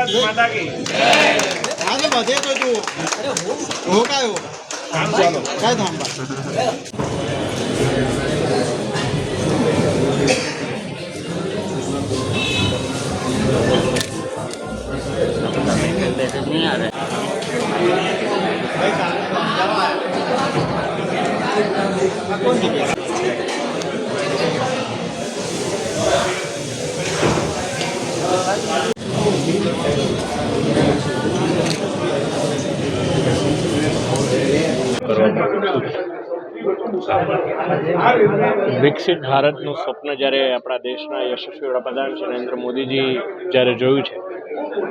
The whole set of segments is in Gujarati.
भारत माता की આજે વધે તો તું हो काय हो काय थांबा नहीं आ रहा વિકસિત ભારતનું સ્વપ્ન જ્યારે આપણા દેશના યશસ્વી વડાપ્રધાન શ્રી નરેન્દ્ર મોદીજી જ્યારે જોયું છે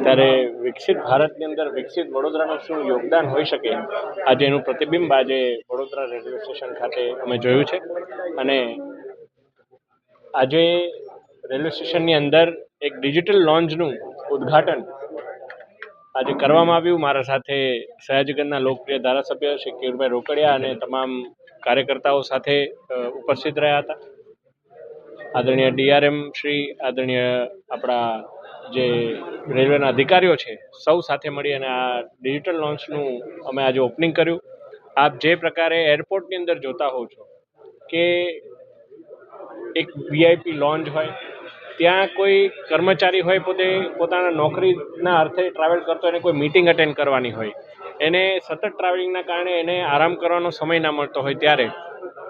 ત્યારે વિકસિત ભારતની અંદર વિકસિત વડોદરાનું શું યોગદાન હોઈ શકે આજે એનું પ્રતિબિંબ આજે વડોદરા રેલવે સ્ટેશન ખાતે અમે જોયું છે અને આજે રેલવે સ્ટેશનની અંદર એક ડિજિટલ લોન્જનું ઉદ્ઘાટન આજે કરવામાં આવ્યું। મારા સાથે સયાજીગંજના લોકપ્રિય ધારાસભ્ય શ્રી કેયુરભાઈ રોકડિયા અને તમામ કાર્યકર્તાઓ સાથે ઉપસ્થિત રહ્યા હતા। આદરણીય ડીઆરએમ શ્રી, આદરણીય આપણા જે રેલવેના અધિકારીઓ છે, સૌ સાથે મળી અને આ ડિજિટલ લોન્ચનું અમે આજે ઓપનિંગ કર્યું। આપ જે પ્રકારે એરપોર્ટની અંદર જોતા હોવ છો કે એક વીઆઈપી લોન્જ હોય, ત્યાં કોઈ કર્મચારી હોય પોતે પોતાના નોકરીના અર્થે ટ્રાવેલ કરતો એને કોઈ મીટિંગ અટેન્ડ કરવાની હોય, એને સતત ટ્રાવેલિંગના કારણે એને આરામ કરવાનો સમય ના મળતો હોય, ત્યારે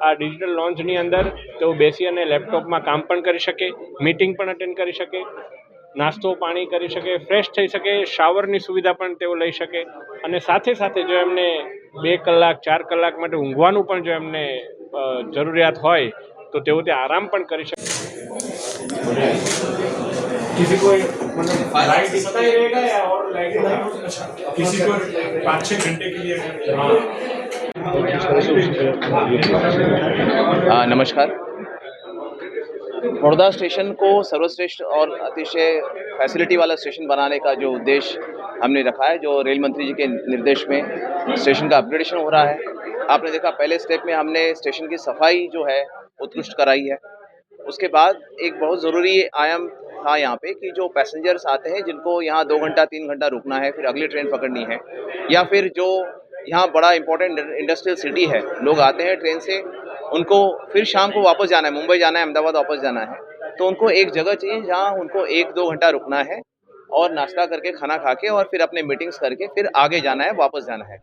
આ ડિજિટલ લોન્ચની અંદર તેઓ બેસી અને લેપટોપમાં કામ પણ કરી શકે, મીટિંગ પણ અટેન્ડ કરી શકે, નાસ્તો પાણી કરી શકે, ફ્રેશ થઈ શકે, શાવરની સુવિધા પણ તેઓ લઈ શકે અને સાથે સાથે જો એમને 2 કલાક 4 કલાક માટે ઊંઘવાનું પણ જો એમને જરૂરિયાત હોય तो तेओ ते आराम पण करी શકે। किसी को मतलब लाइट इतना ही रहेगा या और लाइट किसी को 5-6 घंटे के लिए नमस्कार। बड़ौदा स्टेशन को सर्वश्रेष्ठ और अतिशय फैसिलिटी वाला स्टेशन बनाने का जो उद्देश्य हमने रखा है, जो रेल मंत्री जी के निर्देश में स्टेशन का अपग्रेडेशन हो रहा है। आपने देखा पहले स्टेप में हमने स्टेशन की सफाई जो है उत्कृष्ट कराई है। उसके बाद एक बहुत ज़रूरी आयाम था यहाँ पे कि जो पैसेंजर्स आते हैं जिनको यहाँ 2 घंटा 3 घंटा रुकना है, फिर अगली ट्रेन पकड़नी है, या फिर जो यहाँ बड़ा इंपॉर्टेंट इंडस्ट्रियल सिटी है, लोग आते हैं ट्रेन से, उनको फिर शाम को वापस जाना है, मुंबई जाना है, अहमदाबाद वापस जाना है, तो उनको एक जगह चाहिए जहाँ उनको 1-2 घंटा रुकना है और नाश्ता करके खाना खा के और फिर अपने मीटिंग्स करके फिर आगे जाना है, वापस जाना है।